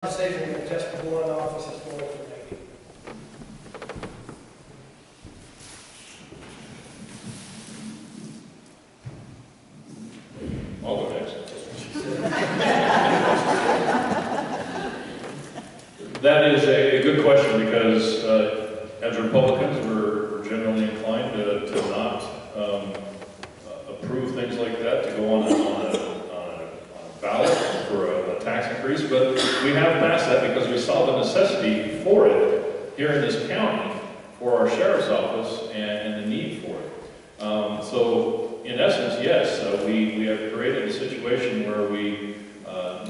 Conversation with just the one office is going for maybe. I'll go next. That is a good question because as Republicans, we're generally inclined to not approve things like that, to go on a ballot for a tax increase, but we have passed that because we saw the necessity for it here in this county for our sheriff's office and the need for it. So in essence, yes, we have created a situation where we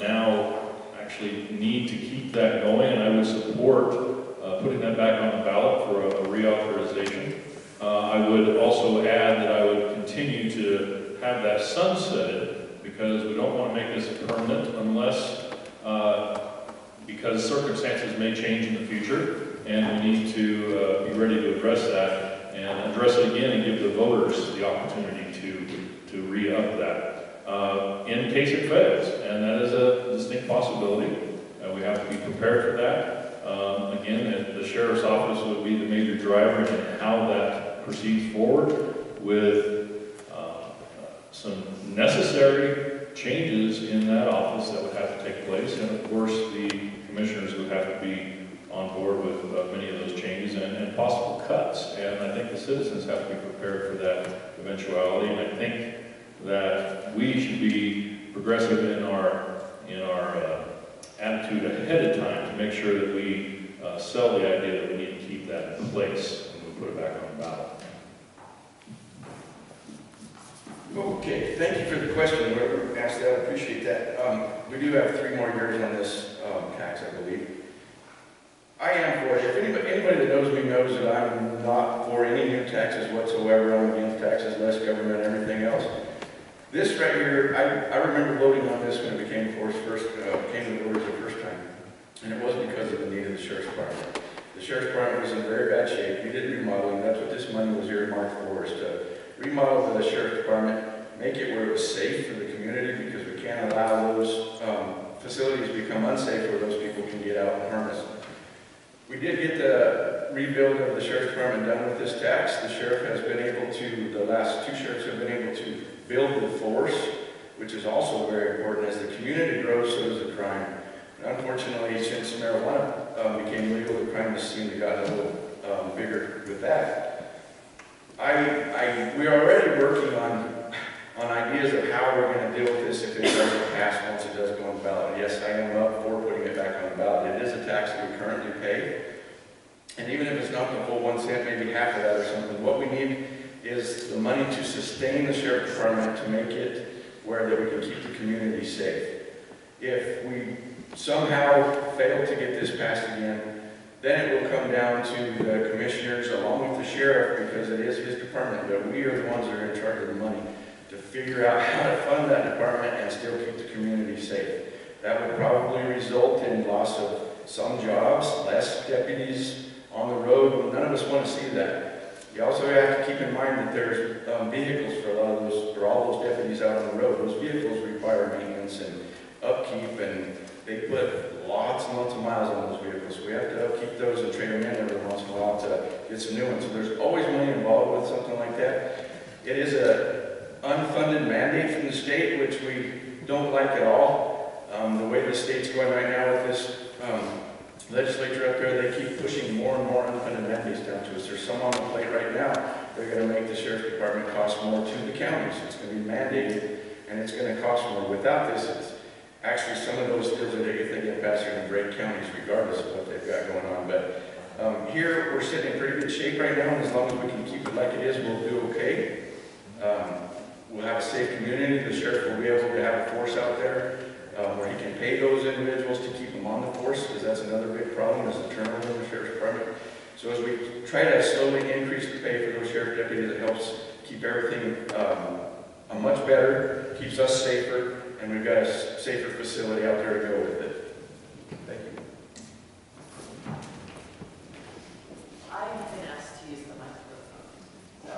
now actually need to keep that going, and I would support putting that back on the ballot for a reauthorization. I would also add that I would continue to have that sunsetted because we don't want to make this permanent unless, because circumstances may change in the future, and we need to be ready to address that and address it again and give the voters the opportunity to re-up that in case it fails, and that is a distinct possibility. We have to be prepared for that. Again, the sheriff's office would be the major driver in how that proceeds forward with some necessary changes in that office that would have to take place, and of course the commissioners would have to be on board with many of those changes and possible cuts, and I think the citizens have to be prepared for that eventuality, and I think that we should be progressive in our attitude ahead of time to make sure that we sell the idea that we need to keep that in place when we put it back on the ballot. Okay, thank you for the question. Whoever asked that, I appreciate that. We do have 3 more years on this tax, I believe. I am for it. If anybody that knows me knows that I'm not for any new taxes whatsoever. I'm against taxes, less government, everything else. This right here, I remember voting on this when it came to the voters the first time, and it wasn't because of the need of the sheriff's department. The sheriff's department was in very bad shape. We did remodeling. That's what this money was earmarked for, is to remodel the sheriff's department, make it where it was safe for the community, because we can't allow those facilities to become unsafe where those people can get out and harm us. We did get the rebuild of the sheriff's department done with this tax. The sheriff has been able to, the last 2 sheriffs have been able to build the force, which is also very important. As the community grows, so does the crime. And unfortunately, since marijuana became legal, the crime has seemed to got a little bigger with that. We're already working on ideas of how we're going to deal with this if it doesn't pass once it does go on the ballot. Yes, I am up for putting it back on the ballot. It is a tax that we currently pay. And even if it's not the full 1 cent, maybe half of that or something, what we need is the money to sustain the sheriff's department, to make it where that we can keep the community safe. If we somehow fail to get this passed again, then it will come down to the commissioners along with the sheriff, because it is his department, but we are the ones that are in charge of the money, to figure out how to fund that department and still keep the community safe. That would probably result in loss of some jobs, less deputies on the road. None of us want to see that. You also have to keep in mind that there's vehicles for a lot of those, for all those deputies out on the road. Those vehicles require maintenance and upkeep, and they put lots and lots of miles on those vehicles. So we have to upkeep those and trade them in every once in a while to get some new ones. So there's always money involved with something like that. It is an unfunded mandate from the state, which we don't like at all. The way the state's going right now with this legislature up there, they keep pushing more and more unfunded mandates down to us. There's some on the plate right now. They're going to make the sheriff's department cost more to the counties. It's going to be mandated, and it's going to cost more. Without this, it's actually some of those deals that if they get passed, are going to break counties regardless of what they've got going on. But here, we're sitting in pretty good shape right now, and as long as we can keep it like it is, we'll do okay. We'll have a safe community. The sheriff will be able to have a force out there where he can pay those individuals to keep them on the force, because that's another big problem, is the turnover in the sheriff's department. So as we try to slowly increase the pay for those sheriff deputies, it helps keep everything much better, keeps us safer, and we've got a safer facility out there to go with it. Thank you. I have been asked to use the microphone. So,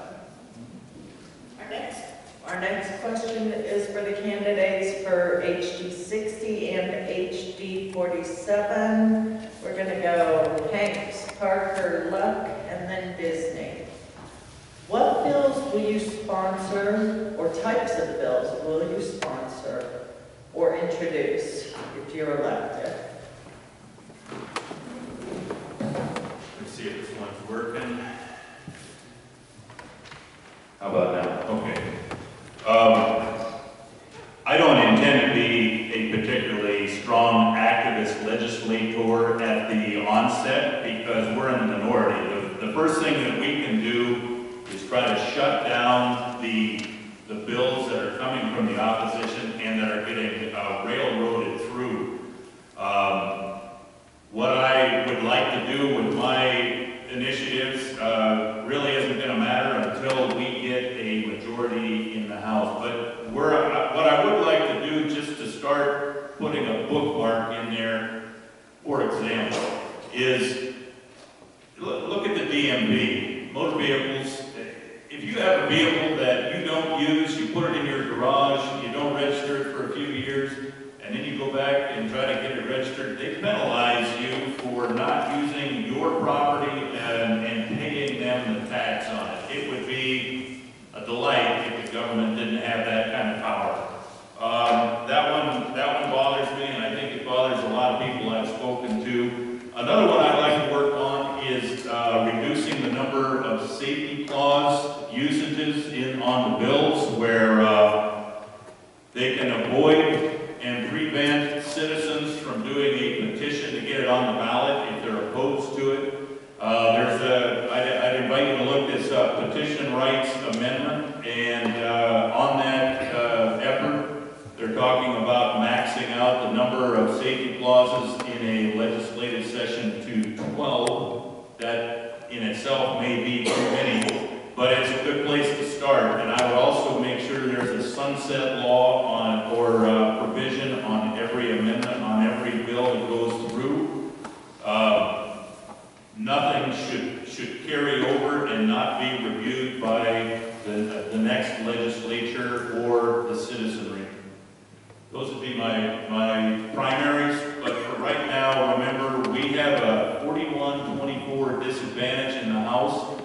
our next question is for the candidates for HD 60 and HD 47. 11, we're gonna go Hanks, Parker, Luck, and then Disney. What bills will you sponsor, or types of bills will you sponsor or introduce if you're elected? Let's see if this one's working. How about now? Okay. I don't intend to be a particularly strong activist legislator at the onset because we're in the minority. The first thing that we can do is try to shut down the bills that are coming from the opposition and that are getting railroaded through. What I would like to do with my initiatives really isn't going to matter until we get a majority in the House. But what I would like to do, just to start putting a bookmark in there, for example, is look at the DMV, motor vehicles. If you have a vehicle that you don't use, you put it in your garage, you don't register it for a few years, and then you go back and try to get it registered, they penalize you for not using your property and paying them the tax on it. It would be a delight if the government didn't have that kind of power. That one bothers me, and I think it bothers a lot of people I've spoken to. Another one I'd like to work on is reducing the number of safety clause usages on the bills where they can avoid and prevent citizens from doing a petition to get it on the ballot if they're opposed to it. I'd invite you to look this up, Petition Rights Amendment, and on that effort, they're talking about maxing out the number of safety clauses in a legislative session to 12. That in itself may be too many, but it's a good place to start. And I would also make sure there's a sunset law on, or provision on every amendment, on every bill that goes through. Nothing should carry over and not be reviewed by the next legislature or the citizenry. Those would be my primaries, but for right now, remember, we have a 41-24 disadvantage in the House.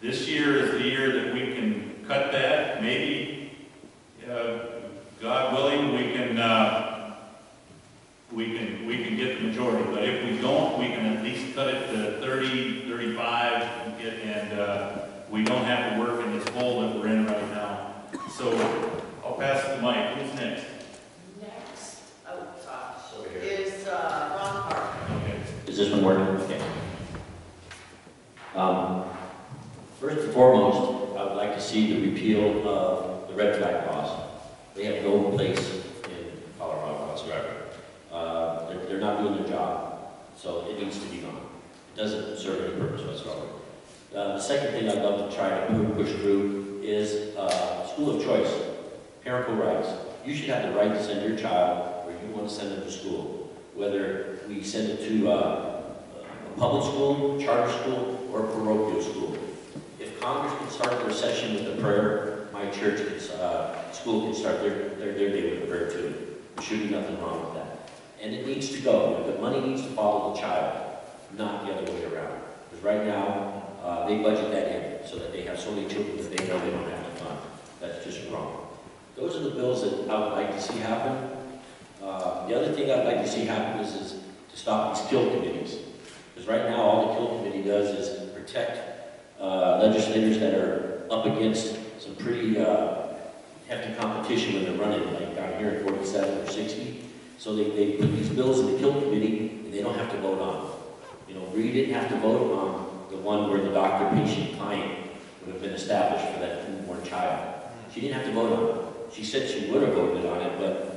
This year is the year that we can cut that. Maybe, God willing, we can get the majority. But if we don't, we can at least cut it to 30, 35, and we don't have to work in this hole that we're in right now. So I'll pass the mic. Who's next? Next, oh gosh, is Ron Park. Okay. Is this one working? Okay. First and foremost, I would like to see the repeal of the red flag laws. They have no place in Colorado whatsoever. They're not doing their job, so it needs to be gone. It doesn't serve any purpose whatsoever. The second thing I'd love to try to push through is school of choice, parental rights. You should have the right to send your child where you want to send them to school, whether we send it to a public school, charter school, or parochial school. If Congress can start their session with a prayer, my church school can start their day with a prayer too. There should be nothing wrong with that. And it needs to go. The money needs to follow the child, not the other way around. Because right now, they budget that in so that they have so many children that they know they don't have to fund. That's just wrong. Those are the bills that I would like to see happen. The other thing I'd like to see happen is to stop these kill committees. Because right now, all the kill committee does is protect legislators that are up against some pretty hefty competition when they're running, like down here at 47 or 60. So they put these bills in the kill committee and they don't have to vote on them. You know, Bree didn't have to vote on the one where the doctor, patient, client would have been established for that newborn child. She didn't have to vote on it. She said she would have voted on it, but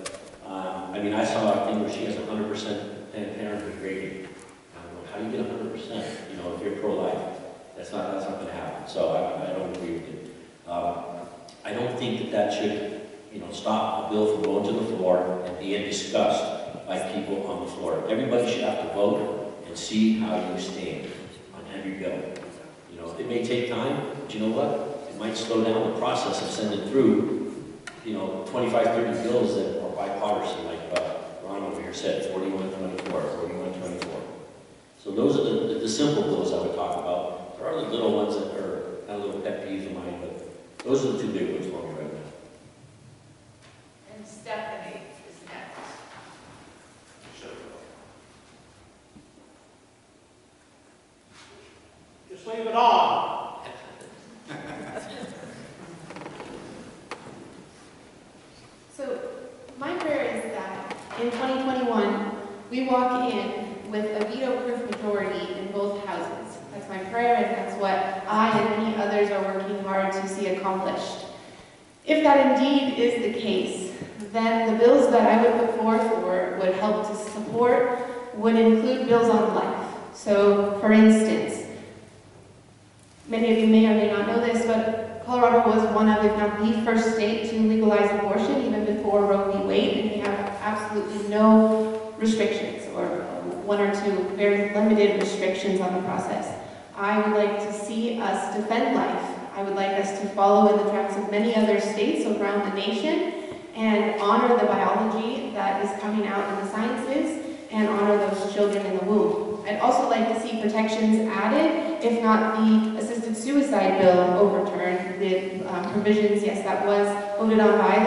I mean, I saw a thing where she has 100% parenthood rating. I don't know, how do you get 100%? You know, if you're pro-life, that's not going to happen. So I don't agree with it. I don't think that should, you know, stop a bill from going to the floor and being discussed by people on the floor. Everybody should have to vote and see how you stand on every bill. You know, it may take time, but you know what? It might slow down the process of sending through, you know, 25, 30 bills that are bipartisan, like Ron over here. your set, 4124, 4124. So those are the simple bills I would talk about. There are the little ones that are kind of little pet peeves of mine, but those are the two big ones for me right now. And Stephanie is next. Just leave it on. So my prayer is that in 2021, we walk in with a veto-proof majority in both houses. That's my prayer, and that's what I and many others are working hard to see accomplished. If that indeed is the case, then the bills that I would put forth or would help to support would include bills on life. So, for instance, many of you may or may not know this, but Colorado was one of, if not the first state to legalize abortion, even before Roe v. Wade, and we have absolutely no restrictions, or one or two very limited restrictions on the process. I would like to see us defend life. I would like us to follow in the tracks of many other states around the nation and honor the biology that is coming out in the sciences and honor those children in the womb. I'd also like to see protections added, if not the assisted suicide bill overturned. The provisions, yes, that was voted on by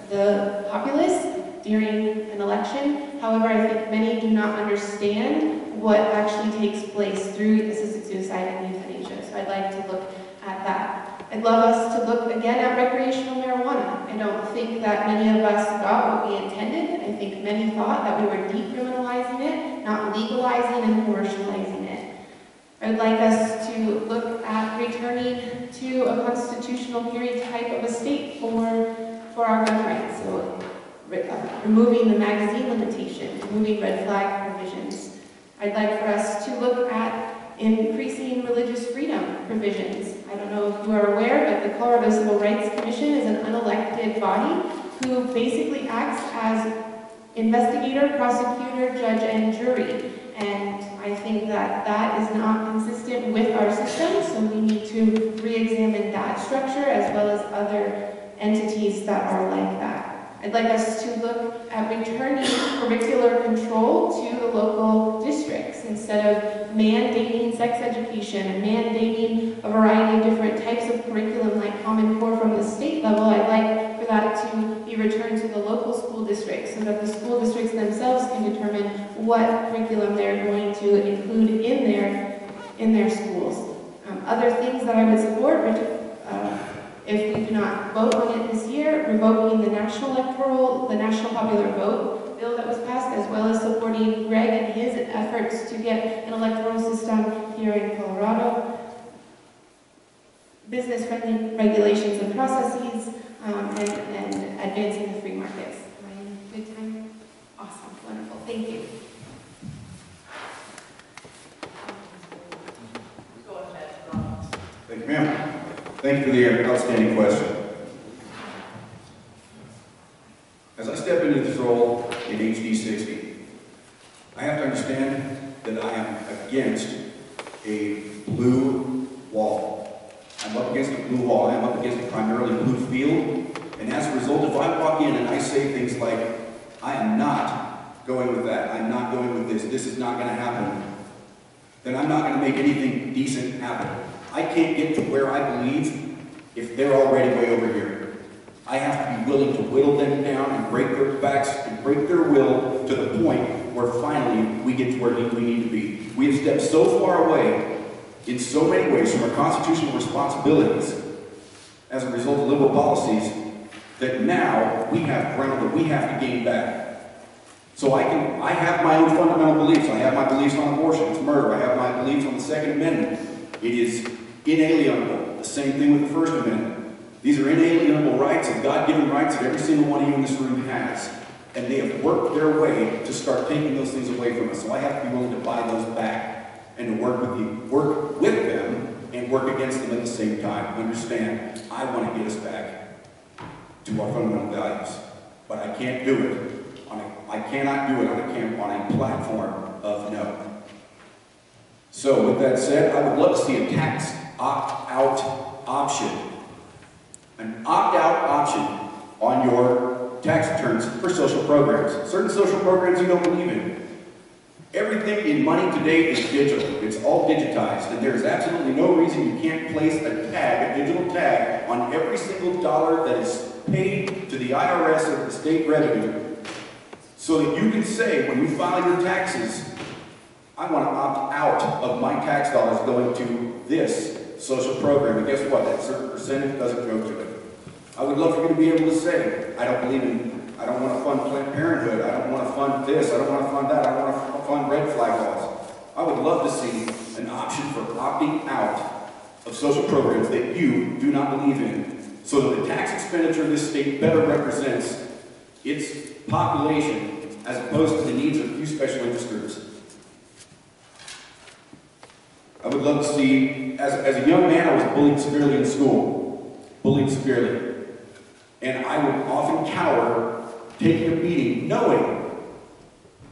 the populace during an election. However, I think many do not understand what actually takes place through assisted suicide and euthanasia. So I'd like to look at that. I'd love us to look again at recreational marijuana. I don't think that many of us got what we intended. I think many thought that we were decriminalizing it, not legalizing and commercializing it. I would like us to look at returning to a constitutional period type of a state for our gun rights. So removing the magazine limitation, removing red flag provisions. I'd like for us to look at increasing religious freedom provisions. I don't know if you are aware, but the Colorado Civil Rights Commission is an unelected body who basically acts as investigator, prosecutor, judge, and jury. And I think that that is not consistent with our system, so we need to re-examine that structure as well as other entities that are like that. I'd like us to look at returning curricular control to the local districts instead of mandating sex education and mandating a variety of different types of curriculum like Common Core from the state level. I'd like for that to be returned to the local school districts so that the school districts themselves can determine what curriculum they're going to include in their schools. Other things that I would support, if we do not vote on it this year, revoking the national popular vote bill that was passed, as well as supporting Greg and his efforts to get an electoral system here in Colorado, business-friendly regulations and processes, and advancing the free markets. Am I in good time? Awesome, wonderful, thank you. Go ahead, Ron. Thank you, ma'am. Thank you for the outstanding question. As I step into this role in HD 60, I have to understand that I am against a blue wall. I'm up against a blue wall. I'm up against a primarily blue field. And as a result, if I walk in and I say things like, I am not going with that, I'm not going with this is not going to happen, then I'm not going to make anything decent happen. I can't get to where I believe if they're already way over here. I have to be willing to whittle them down and break their backs and break their will to the point where finally we get to where we need to be. We have stepped so far away in so many ways from our constitutional responsibilities as a result of liberal policies that now we have ground that we have to gain back. So I have my own fundamental beliefs. I have my beliefs on abortion, it's murder. I have my beliefs on the Second Amendment. It is inalienable. The same thing with the First Amendment. These are inalienable rights and God-given rights that every single one of you in this room has. And they have worked their way to start taking those things away from us. So I have to be willing to buy those back and to work with them and work against them at the same time. Understand, I want to get us back to our fundamental values. But I can't do it. I cannot do it on a platform of no. So with that said, I would love to see a tax opt-out option. An opt-out option on your tax returns for social programs. Certain social programs you don't believe in. Everything in money today is digital. It's all digitized, and there's absolutely no reason you can't place a tag, a digital tag, on every single dollar that is paid to the IRS or the state revenue, so that you can say, when you file your taxes, I want to opt out of my tax dollars going to this social program, and guess what? That certain percentage doesn't go to it. I would love for you to be able to say, I don't believe in, I don't want to fund Planned Parenthood, I don't want to fund this, I don't want to fund that, I don't want to fund red flag laws. I would love to see an option for opting out of social programs that you do not believe in, so that the tax expenditure of this state better represents its population as opposed to the needs of a few special interest groups. I would love to see, as a young man, I was bullied severely in school, bullied severely. And I would often cower, taking a beating, knowing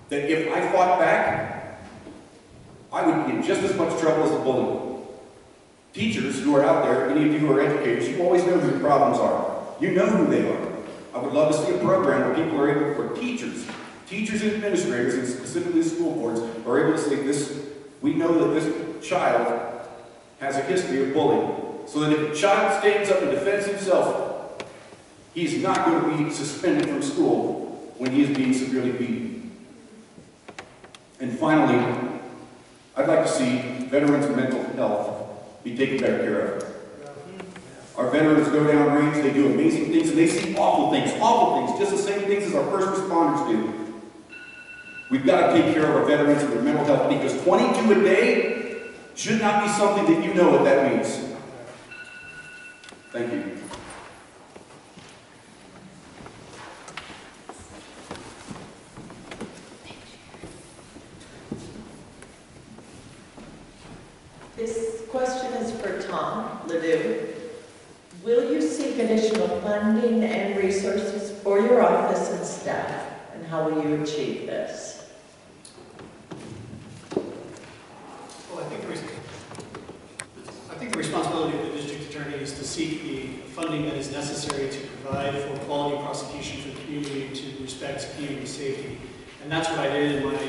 that if I fought back, I would be in just as much trouble as the bully. Teachers who are out there, any of you who are educators, you always know who the problems are. You know who they are. I would love to see a program where people are able, where teachers and administrators, and specifically school boards, are able to say this, we know that this child has a history of bullying. So that if a child stands up and defends himself, he's not going to be suspended from school when he is being severely beaten. And finally, I'd like to see veterans' mental health be taken better care of. Our veterans go down range, they do amazing things, and they see awful things, just the same things as our first responders do. We've got to take care of our veterans and their mental health, because 22 a day should not be something that you know what that means. Thank you. This question is for Tom Ledoux. Will you seek additional funding and resources for your office and staff? And how will you achieve this? Well, I think the responsibility of the district attorney is to seek the funding that is necessary to provide for quality prosecution for the community, to respect community safety. And that's what I did in my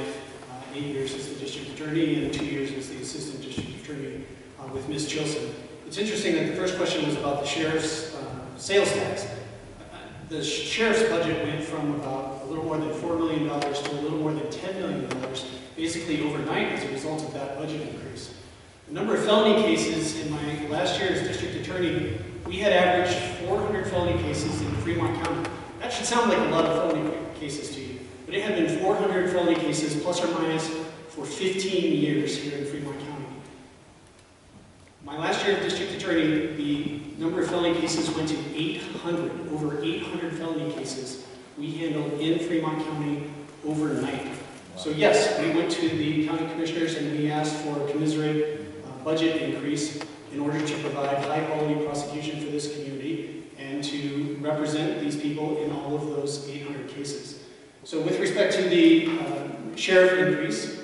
8 years as the district attorney and 2 years as the assistant district attorney with Ms. Chilson. It's interesting that the first question was about the sheriff's sales tax. The sheriff's budget went from about a little more than $4 million to a little more than $10 million, basically overnight as a result of that budget increase. The number of felony cases in my last year as district attorney, we had averaged 400 felony cases in Fremont County. That should sound like a lot of felony cases to you, but it had been 400 felony cases plus or minus for 15 years here in Fremont County. My last year as district attorney, the number of felony cases went to 800, over 800 felony cases we handled in Fremont County overnight. So yes, we went to the county commissioners and we asked for a commensurate budget increase in order to provide high quality prosecution for this community and to represent these people in all of those 800 cases. So with respect to the sheriff increase,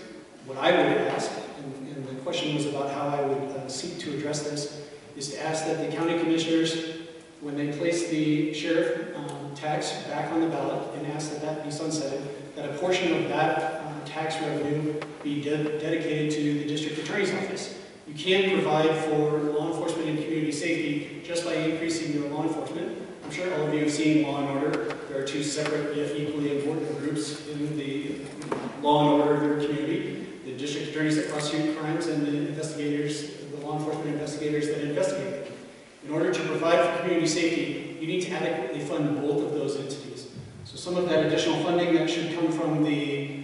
what I would ask, and the question was about how I would seek to address this, is to ask that the county commissioners, when they place the sheriff tax back on the ballot and ask that that be sunsetted, that a portion of that tax revenue be dedicated to the district attorney's office. You can't provide for law enforcement and community safety just by increasing your law enforcement. I'm sure all of you have seen Law and Order. There are two separate yet equally important groups in the law and order of your community. The district attorneys that prosecute crimes and the investigators, the law enforcement investigators that investigate them. In order to provide for community safety, you need to adequately fund both of those entities. So some of that additional funding that should come from the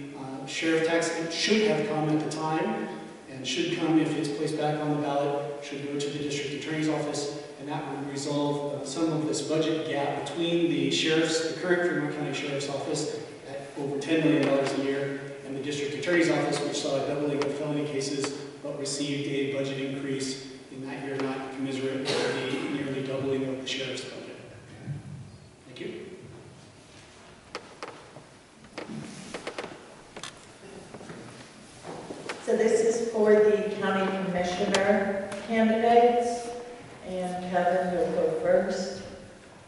sheriff tax, it should have come at the time, and should come if it's placed back on the ballot, should go to the district attorney's office, and that would resolve some of this budget gap between the current Fremont County Sheriff's Office at over $10 million a year, and the district attorney's office, which saw a doubling of felony cases, but received a budget increase in that year not commensurate with the nearly doubling of the sheriff's budget. Thank you. So this is for the county commissioner candidates, and Kevin, you'll go first.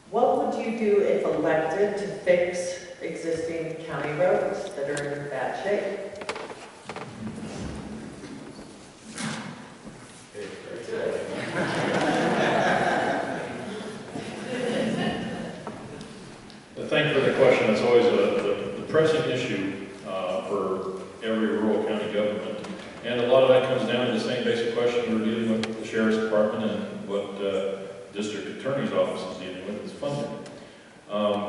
What would would you do if elected to fix existing county roads that are in bad shape? Thank you for the question. It's always the pressing issue for every rural county government. And a lot of that comes down to the same basic question we're dealing with the Sheriff's Department and what District Attorney's Office is dealing with is funding.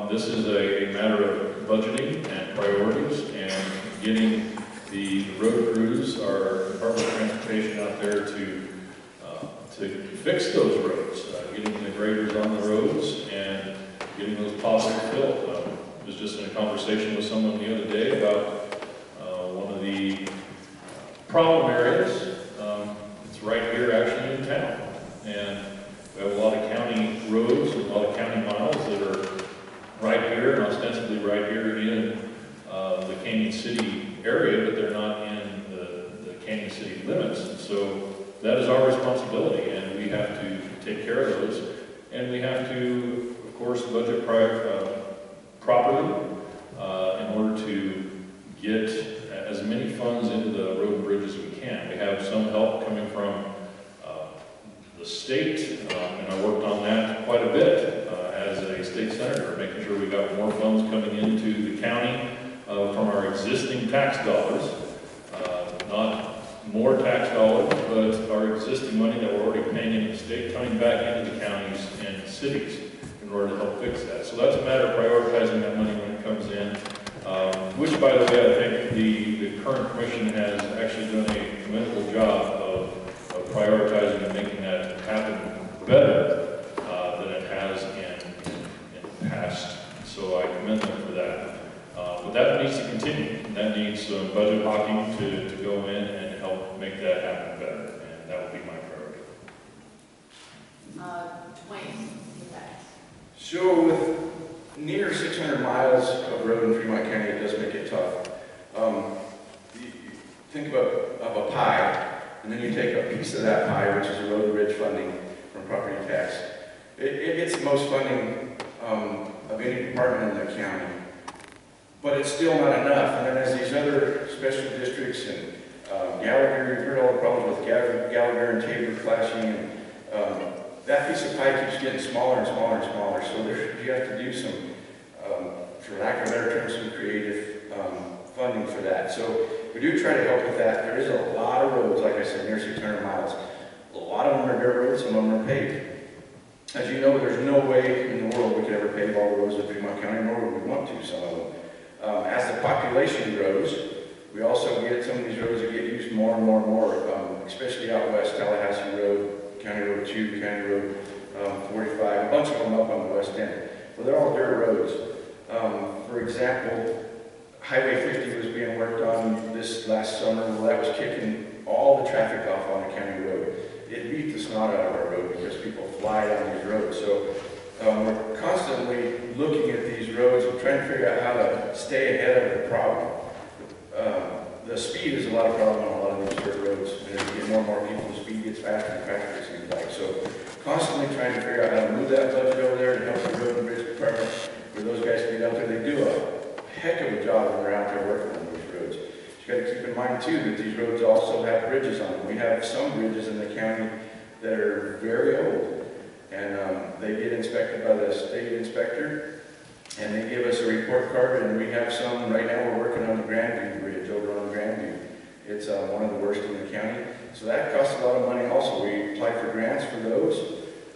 This is a matter of budgeting and priorities and getting the road crews, our Department of Transportation out there to fix those roads, getting the graders on the roads and getting those potholes filled. I was just in a conversation with someone the other day about one of the problem areas. It's right here actually in town. And we have a lot of county roads and a lot of county miles that are right here and ostensibly right here in the Canyon City area, but they're not in the Canyon City limits. And so that is our responsibility, and we have to take care of those. And we have to, of course, budget properly in order to get as many funds into the road and bridge as we can. We have some help coming from the state, and I worked on that quite a bit as a state senator, making sure we got more funds coming into the county from our existing tax dollars, not more tax dollars, but our existing money that we're already paying into the state coming back into the counties and cities in order to help fix that. So that's a matter of prioritizing that money when it comes in, which, by the way, I think the current commission has actually done a commendable job of prioritizing and making that happen better than it has in the past. So I commend them for that. But that needs to continue. And that needs some budget hawking to go in and help make that happen better. And that will be my priority. Dwayne, next. So with near 600 miles of road in Fremont County, it does make it tough. You think of a pie, and then you take a piece of that pie, which is a road and bridge funding from property tax. It gets the most funding of any department in the county, but it's still not enough. And then there's these other special districts and Gallagher. You've heard all the problems with Gallagher and Tabor clashing, and that piece of pie keeps getting smaller and smaller and smaller. So you have to do some, for lack of a better term, some creative funding for that. So we do try to help with that. There is a lot of roads, like I said, near 600 miles. A lot of them are dirt roads, some of them are paved. As you know, there's no way in the world we could ever pave all the roads in Fremont County, nor would we want to, some of them. As the population grows, we also get some of these roads that get used more and more and more, especially out west, Tallahassee Road, County Road 2, County Road 45, a bunch of them up on the west end. Well, they're all dirt roads. For example, Highway 50 was being worked on this last summer. Well, that was kicking all the traffic off on a county road. It beat the snot out of our road because people fly down these roads. So we're constantly looking at these roads and trying to figure out how to stay ahead of the problem. The speed is a lot of problem on a lot of these dirt roads. And as you get more and more people, the speed gets faster and faster, it seems like. So constantly trying to figure out how to move that budget over there to help the road and bridge department, where those guys can get out there. They do a heck of a job when they're out there working on these roads. You got to keep in mind too that these roads also have bridges on them. We have some bridges in the county that are very old, and they get inspected by the state inspector, and they give us a report card. And we have some right now. We're working on the Grandview Bridge over on Grandview. It's one of the worst in the county, so that costs a lot of money. Also, we apply for grants for those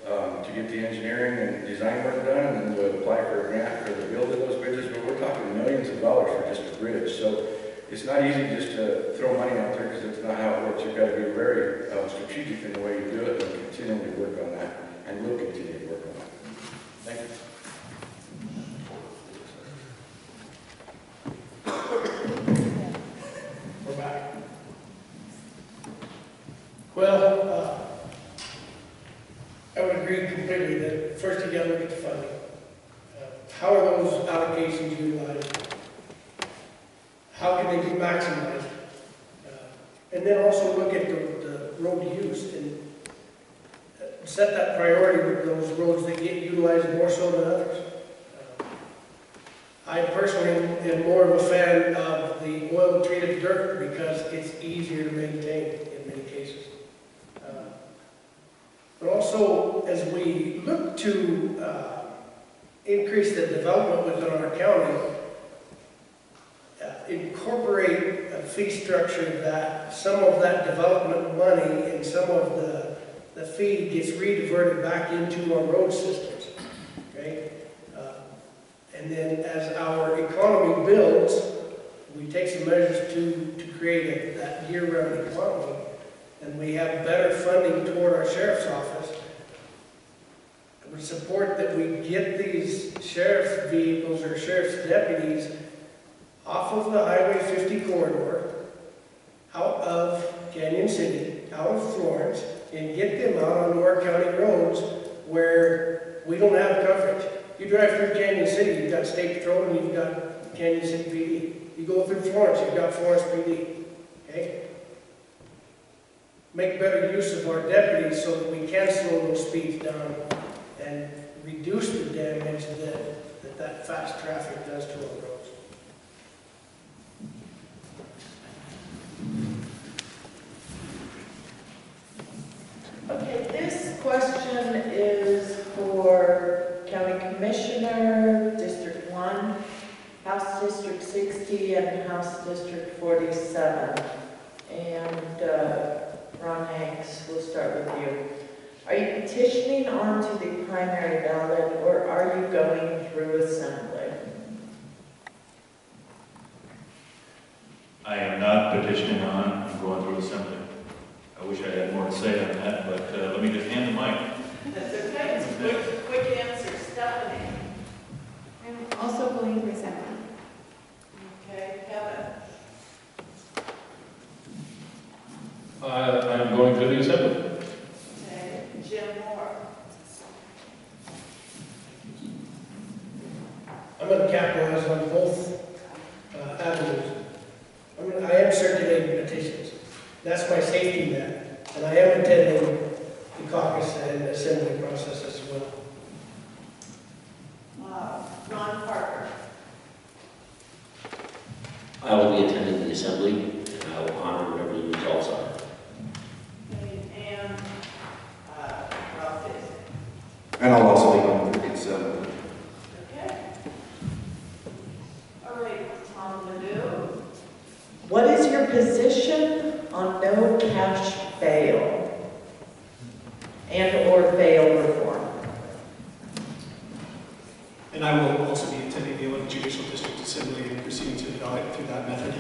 to get the engineering and design work done, and then we'll apply for a grant for the build of those bridges. But we're talking millions of dollars for just a bridge. So it's not easy just to throw money out there because it's not how it works. You've got to be very strategic in the way you do it and continually work on that, and we'll continue to work on that. Thank you. We're back. Well, I would agree completely that first you got to look at the funding. How are those allocations utilized? How can they be maximized? And then also look at the road use and set that priority with those roads that get utilized more so than others. I personally am more of a fan of the oil-treated dirt because it's easier to maintain in many cases. But also, as we look to increase the development within our county, incorporate a fee structure that some of that development money and some of the fee gets rediverted back into our road systems, okay? And then as our economy builds, we take some measures to create that year-round economy, and we have better funding toward our sheriff's office. I would support that we get these sheriff's vehicles or sheriff's deputies off of the Highway 50 corridor, out of Canyon City, out of Florence, and get them out onto our county roads where we don't have coverage. You drive through Canyon City, you've got State Patrol and you've got Canyon City PD. You go through Florence, you've got Florence PD. Okay? Make better use of our deputies so that we can slow those speeds down and reduce the damage that fast traffic does to our roads. Okay, this question is for County Commissioner, District 1, House District 60, and House District 47. And Ron Hanks, we'll start with you. Are you petitioning onto the primary ballot, or are you going through assembly? I am not petitioning on, I'm going through assembly. I wish I had more to say on that, but let me just hand the mic. That's okay, it's a quick answer. Stephanie? I'm also going through assembly. Okay, Kevin? I'm going to the assembly. Okay, Jim Moore? I'm going to capitalize on both avenues. I am circulating petitions. That's my safety net. And I am attending the caucus and assembly process as well. Ron Parker? I will be attending the assembly, and I will honor whatever the results are. Okay, and Ralph Dixon? And I'll also be going through the assembly. Okay. All right, Tom Ledoux? What is your position on no cash bail and or bail reform? And I will also be attending the 11th Judicial District Assembly and proceeding through that method.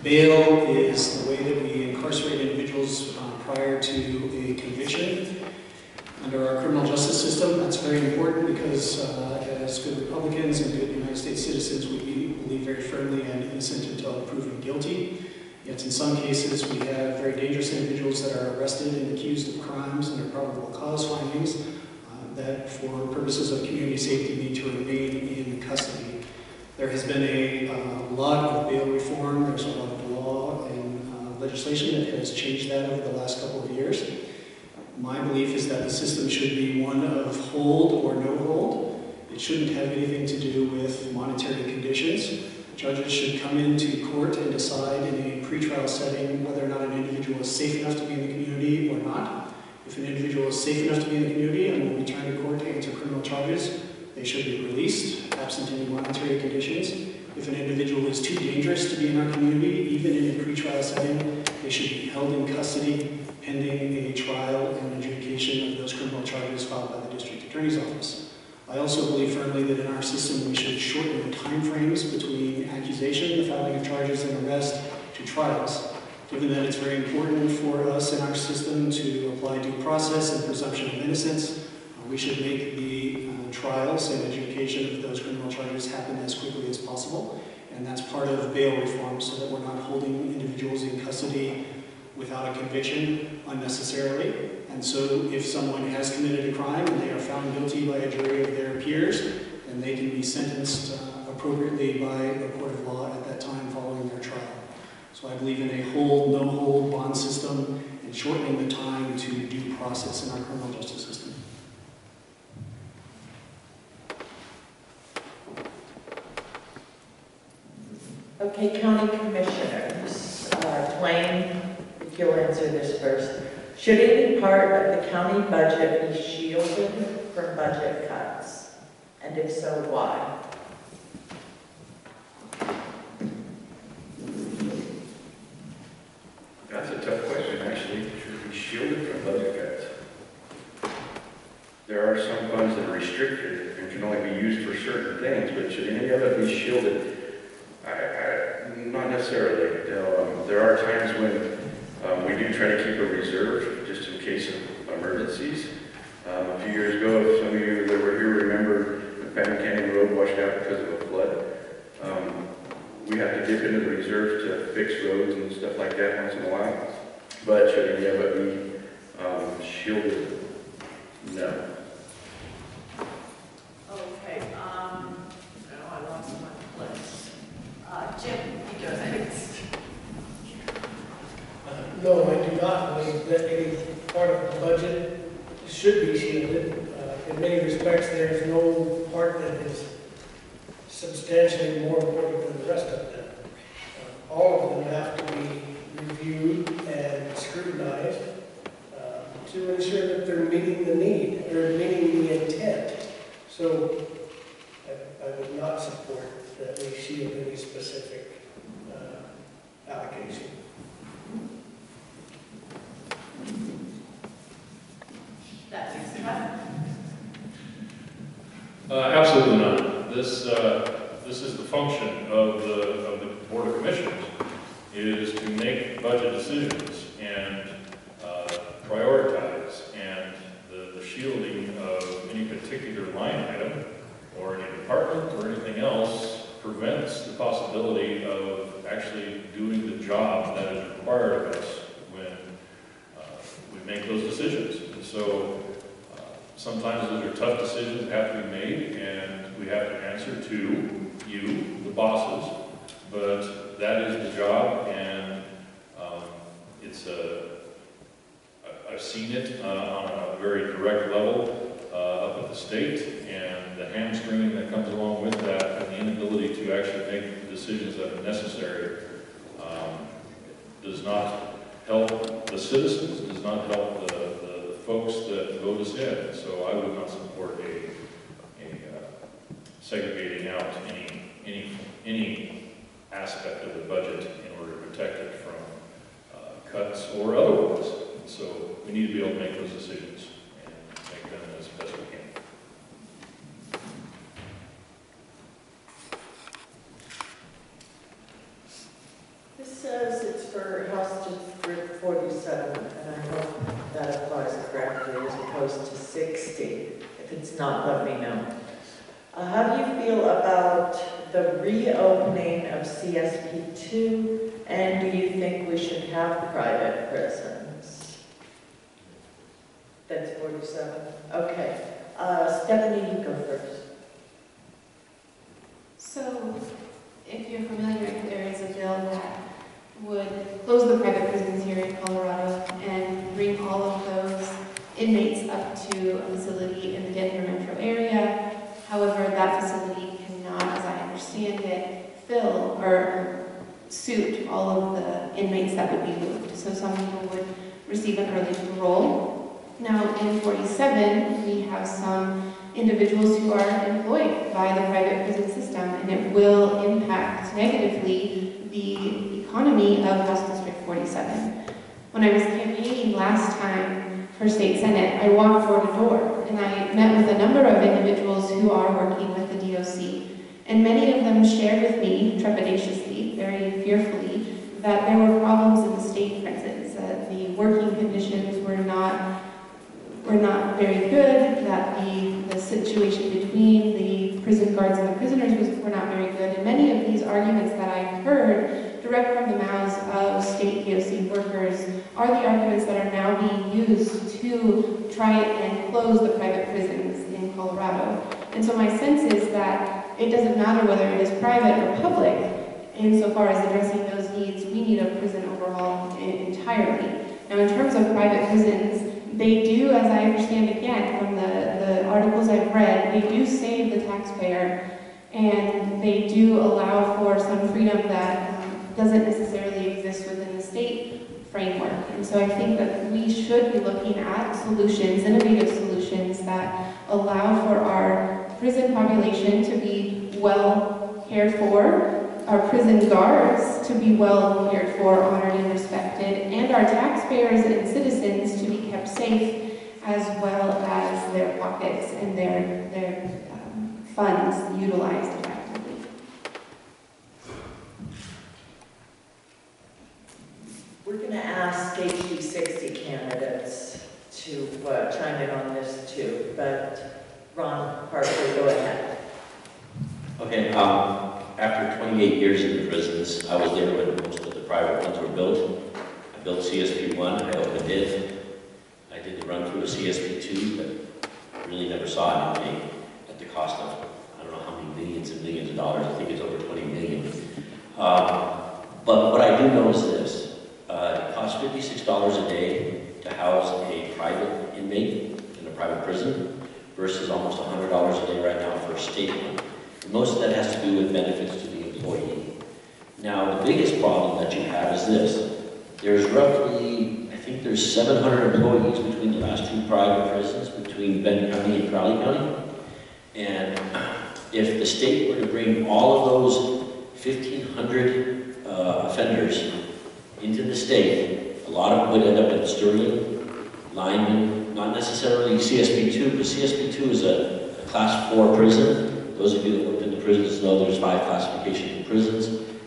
Bail is the way that we incarcerate individuals prior to a conviction. Under our criminal justice system, that's very important because as good Republicans and good United States citizens, we believe very firmly and innocent until proven guilty. Yet in some cases, we have very dangerous individuals that are arrested and accused of crimes under probable cause findings that for purposes of community safety need to remain in custody. There has been a lot of bail reform. There's a lot of law and legislation that has changed that over the last couple of years. My belief is that the system should be one of hold or no hold. It shouldn't have anything to do with monetary conditions. Judges should come into court and decide in a pretrial setting whether or not an individual is safe enough to be in the community or not. If an individual is safe enough to be in the community and will return to court to answer criminal charges, they should be released, absent any monetary conditions. If an individual is too dangerous to be in our community, even in a pretrial setting, they should be held in custody pending a trial and adjudication of those criminal charges filed by the district attorney's office. I also believe firmly that in our system we should shorten the time frames between accusation, the filing of charges and arrest, to trials. Given that it's very important for us in our system to apply due process and presumption of innocence, we should make the trials and adjudication of those criminal charges happen as quickly as possible. And that's part of bail reform so that we're not holding individuals in custody without a conviction unnecessarily. And so if someone has committed a crime and they are found guilty by a jury of their peers, then they can be sentenced appropriately by a court of law at that time following their trial. So I believe in a hold, no hold bond system and shortening the time to due process in our criminal justice system. Okay, county commissioners, Dwayne, if you'll answer this first. Should any part of the county budget be shielded from budget cuts? And if so, why? That's a tough question, actually. Should be shielded from budget cuts. There are some funds that are restricted and can only be used for certain things, but should any of it be shielded? Not necessarily. There are times when we do try to keep a reserve just in case of emergencies. A few years ago, some of you that were here remember the Phantom Canyon Road washed out because of a flood. We have to dip into the reserves to fix roads and stuff like that once in a while. But should any of it be shielded? No. Okay, no, I lost my place. Jim, you go next. No, I do not believe that any part of the budget should be shielded. In many respects, there's no part that is substantially more important than the rest of them. All of them have to be reviewed and scrutinized to ensure that they're meeting the need, or meeting the intent. So I would not support that we shield any specific allocation. That makes sense. Absolutely not. This is the function of the Board of Commissioners, is to make budget decisions and prioritize, and the shielding of any particular line item or any department or anything else prevents the possibility of actually doing the job that is required of us when we make those decisions. And so sometimes those are tough decisions that have to be made, and we have to answer to you, the bosses, but that is the job, and I've seen it on a very direct level up at the state, and the hamstringing that comes along with that, and the inability to actually make the decisions that are necessary does not help the citizens, does not help the folks that vote us in. So I would not support a segregating out any aspect of the budget in order to protect it from cuts or otherwise. So we need to be able to make those decisions and make them as best we can. This says it's for House District 47, and I hope that applies correctly as opposed to 60. If it's not, let me know. How do you feel about the reopening of CSP2, and do you think we should have private prisons? That's 47. Okay. Stephanie, you go first. So, if you're familiar, there is a bill that would close the private prisons here in Colorado and bring all of those inmates up to a facility in the Denver metro area. However, that facility cannot, as I understand it, fill or suit all of the inmates that would be moved. So some people would receive an early parole. Now, in 47, we have some individuals who are employed by the private prison system, and it will impact negatively the economy of House District 47. When I was campaigning last time for state senate, I walked door to door, and I met with a number of individuals who are working with the DOC, and many of them shared with me, trepidatiously, very fearfully, that there were problems in the state prisons, that the working conditions were not very good, that the situation between the prison guards and the prisoners were not very good, and many of these arguments that I heard direct from the mouths of state DOC workers are the arguments that are now being used to try and close the private prisons in Colorado. And so my sense is that it doesn't matter whether it is private or public, insofar as addressing those needs, we need a prison overhaul entirely. Now, in terms of private prisons, they do, as I understand again from the articles I've read, they do save the taxpayer, and they do allow for some freedom that doesn't necessarily exist within the state framework. And so I think that we should be looking at solutions, innovative solutions that allow for our prison population to be well cared for, our prison guards to be well cared for, honored, and respected, and our taxpayers and citizens to be kept safe, as well as their pockets and their funds utilized effectively. We're going to ask HD 60 candidates to chime in on this too, but Ron Parker, go ahead. Okay, after 28 years in the prisons, I was there when most of the private ones were built. I built CSP1, I opened it. I did the run through a CSP2, but really never saw anything at the cost of, I don't know how many millions and millions of dollars. I think it's over 20 million. But what I do know is this. It costs $56 a day to house a private inmate in a private prison versus almost $100 a day right now for a state one. And most of that has to do with benefits to the employee. Now, the biggest problem that you have is this. There's roughly, I think there's 700 employees between the last two private prisons, between Benton County and Crowley County. And if the state were to bring all of those 1,500 offenders into the state, a lot of them would end up in Sterling, linemen, not necessarily CSP2, but CSP2 is a class 4 prison. Those of you that worked in the prisons know there's 5 classifications in prisons,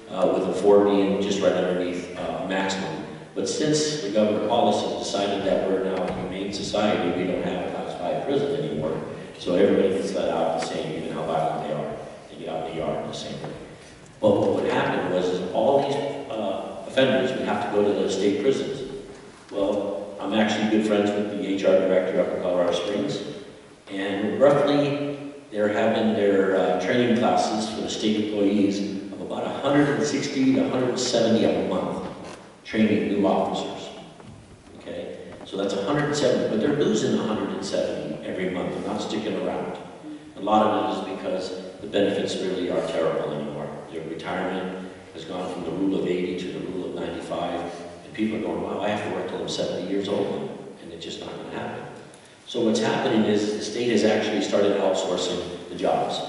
with a 4 being just right underneath maximum. But since the government policy decided that we're now a humane society, we don't have a class 5 prison anymore. So everybody gets let out the same, even how violent they are. They get out in the yard the same way. But what happened was all these offenders would have to go to the state prisons. Well, I'm actually good friends with the HR director up in Colorado Springs, and roughly they're having their training classes for the state employees of about 160 to 170 a month, training new officers. Okay, so that's 170, but they're losing 170 every month. They're not sticking around. A lot of it is because the benefits really are terrible anymore. Their retirement has gone from the rule of 80 to the rule of 95, and people are going, wow, I have to work till I'm 70 years old now, and it's just not going to happen. So what's happening is the state has actually started outsourcing the jobs.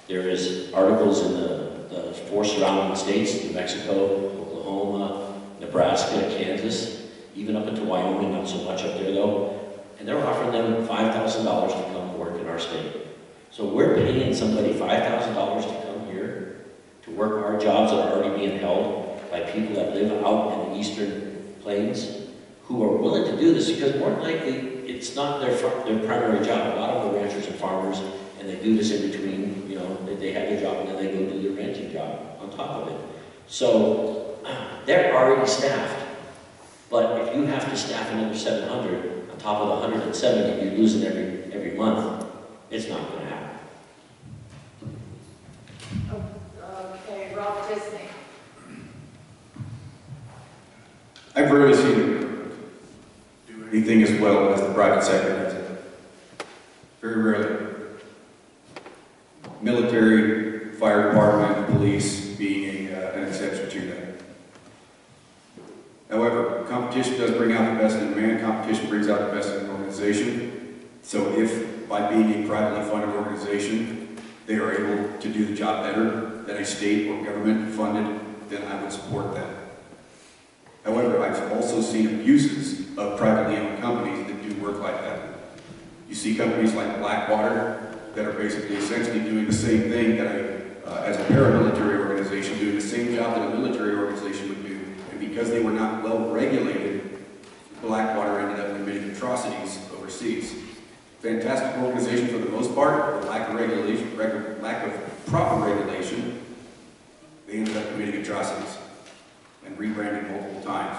There is articles in the 4 surrounding states, New Mexico, Oklahoma, Nebraska, Kansas, even up into Wyoming, not so much up there though, and they're offering them $5,000 to come work in our state. So we're paying somebody $5,000 to come here to work our jobs that are already being held by people that live out in the eastern plains who are willing to do this because more than likely it's not their primary job. A lot of them are ranchers and farmers, and they do this in between. You know, they have their job and then they go do their ranching job on top of it. So they're already staffed. But if you have to staff another 700 on top of the 170 you're losing every month, it's not going to happen. Okay, Rob Disney. I've rarely seen them do anything as well as the private sector does it. Very rarely. Military, fire department, police being an exception to that. However, competition does bring out the best in man. Competition brings out the best in an organization. So if, by being a privately funded organization, they are able to do the job better than a state or government funded, then I would support that. However, I've also seen abuses of privately owned companies that do work like that. You see companies like Blackwater that are basically essentially doing the same thing that as a paramilitary organization, doing the same job that a military organization would do. And because they were not well regulated, Blackwater ended up committing atrocities overseas. Fantastic organization for the most part, but lack of regulation, lack of proper regulation, they ended up committing atrocities and rebranded multiple times.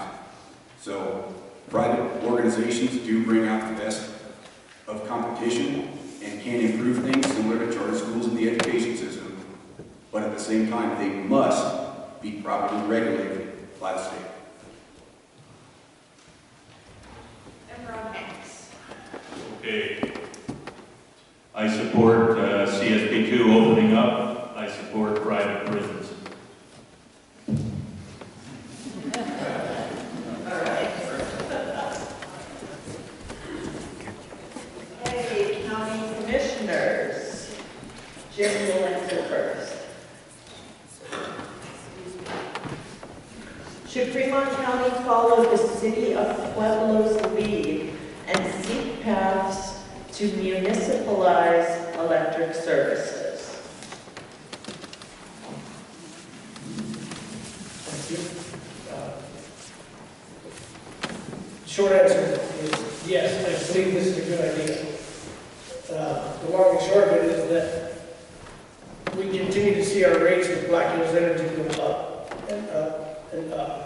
So private organizations do bring out the best of competition and can improve things similar to charter schools in the education system. But at the same time, they must be properly regulated by the state. And Rob Hanks. Okay. I support CSP2 opening up. I support private prisons. Fremont County follow the City of Pueblo's lead and seek paths to municipalize electric services? Thank you. Short answer is yes, I believe this is a good idea. The long and short of it is that we continue to see our rates with Black Hills Energy go up and up and up.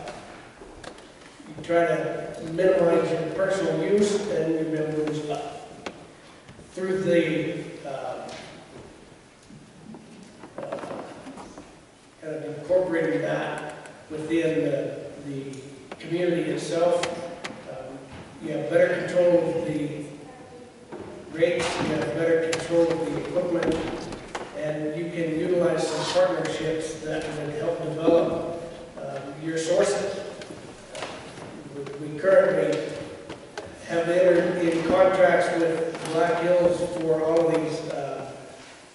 You try to minimize your personal use and your bill goes up. Through the kind of incorporating that within the community itself, you have better control of the rates, you have better control of the equipment, and you can utilize some partnerships that would help develop your sources. We currently have entered in contracts with Black Hills for all of these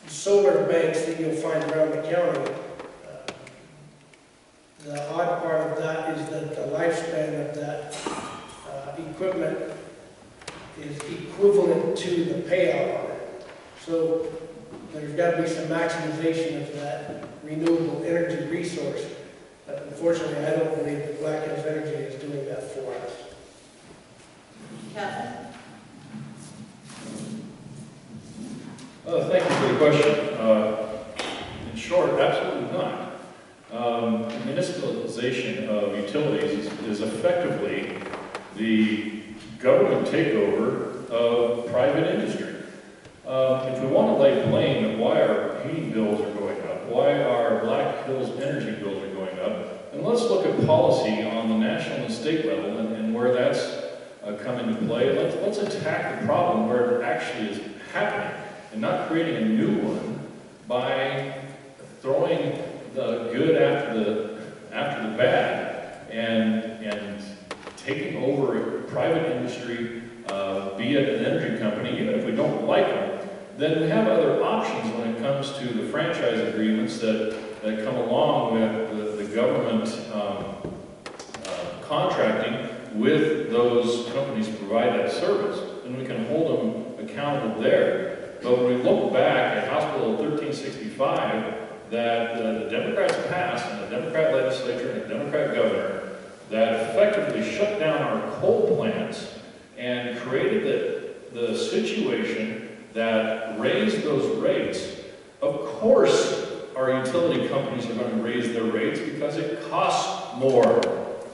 solar banks that you'll find around the county. The odd part of that is that the lifespan of that equipment is equivalent to the payout on it. So there's got to be some maximization of that renewable energy resource. But unfortunately, I don't believe that Black Hills Energy is doing that for us. Kevin? Thank you for the question. In short, absolutely not. Municipalization of utilities is effectively the government takeover of private industry. If we want to lay blame at why our heating bills are going up, why our Black Hills energy bills are going up, then let's look at policy on the national and state level and where that's come into play. Let's attack the problem where it actually is happening and not creating a new one by throwing the good after the bad and taking over private industry, be it an energy company, even if we don't like them. Then we have other options when it comes to the franchise agreements that come along with the government contracting with those companies to provide that service, and we can hold them accountable there. But when we look back at House Bill 1365 that the Democrats passed, and the Democrat legislature and the Democrat governor, that effectively shut down our coal plants and created the situation that raised those rates. Of course, our utility companies are going to raise their rates because it costs more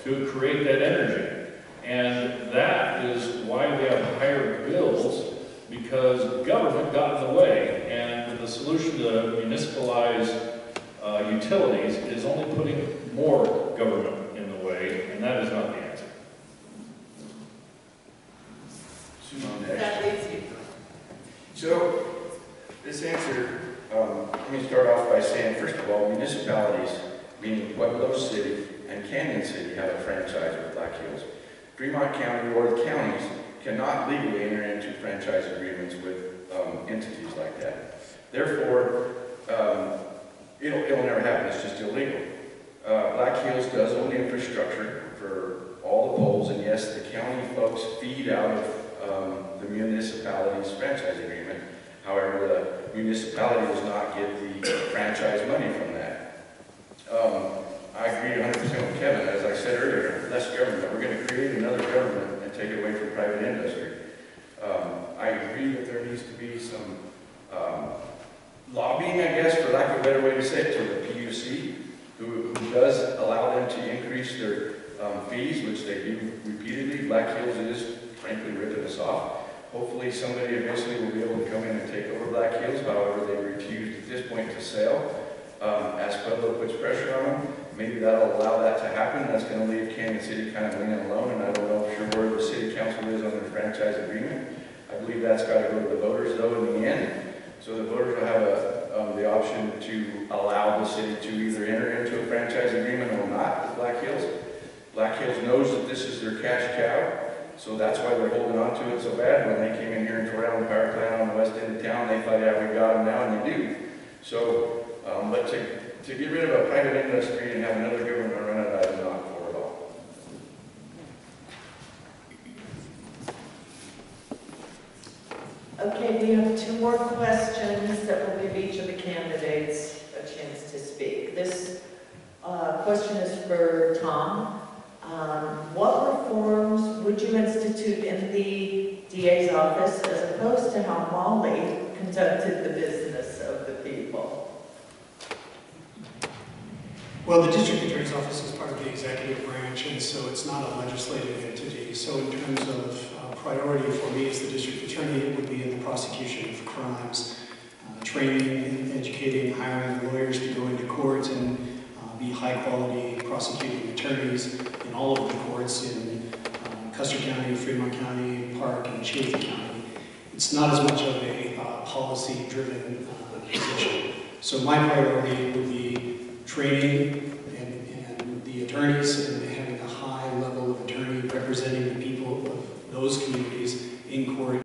to create that energy. And that is why we have higher bills, because government got in the way. And the solution to municipalize utilities is only putting more government in the way, and that is not the answer. That leaves you. So, this answer, let me start off by saying, first of all, municipalities, meaning Pueblo City and Canyon City, have a franchise with Black Hills. Fremont County or the counties cannot legally enter into franchise agreements with entities like that. Therefore, it'll never happen. It's just illegal. Black Hills does own the infrastructure for all the poles, and yes, the county folks feed out of the municipality's franchise agreement. However, the municipality does not get the franchise money from that. I agree 100% with Kevin. As I said earlier, less government. We're going to create another government and take it away from private industry. I agree that there needs to be some lobbying, I guess, for lack of a better way to say it, to the PUC, who does allow them to increase their fees, which they do repeatedly. Black Hills is, frankly, ripping us off. Hopefully somebody eventually will be able to come in and take over Black Hills. However, they refused at this point to sell. As Pueblo puts pressure on them, maybe that'll allow that to happen. That's going to leave Canyon City kind of leaning alone, and I don't know for sure where the city council is on their franchise agreement. I believe that's got to go to the voters, though, in the end. So the voters will have the option to allow the city to either enter into a franchise agreement or not with Black Hills. Black Hills knows that this is their cash cow, so that's why they're holding on to it so bad. When they came in here and tore down the power plant on the west end of town, they thought, yeah, we got them now, and they do. So, but to get rid of a private industry and have another government run it, I'm not for it all. Okay, we have two more questions that will give each of the candidates a chance to speak. This question is for Tom. What reforms would you institute in the DA's office as opposed to how Molly conducted the business of the people? Well, the district attorney's office is part of the executive branch, and so it's not a legislative entity. So in terms of priority for me as the district attorney, it would be in the prosecution of crimes, training and educating, hiring lawyers to go into court and be high-quality prosecuting attorneys in all of the courts in Custer County, Fremont County, Park, and Chaffey County. It's not as much of a policy-driven position. So my priority would be training and the attorneys and having a high level of attorney representing the people of those communities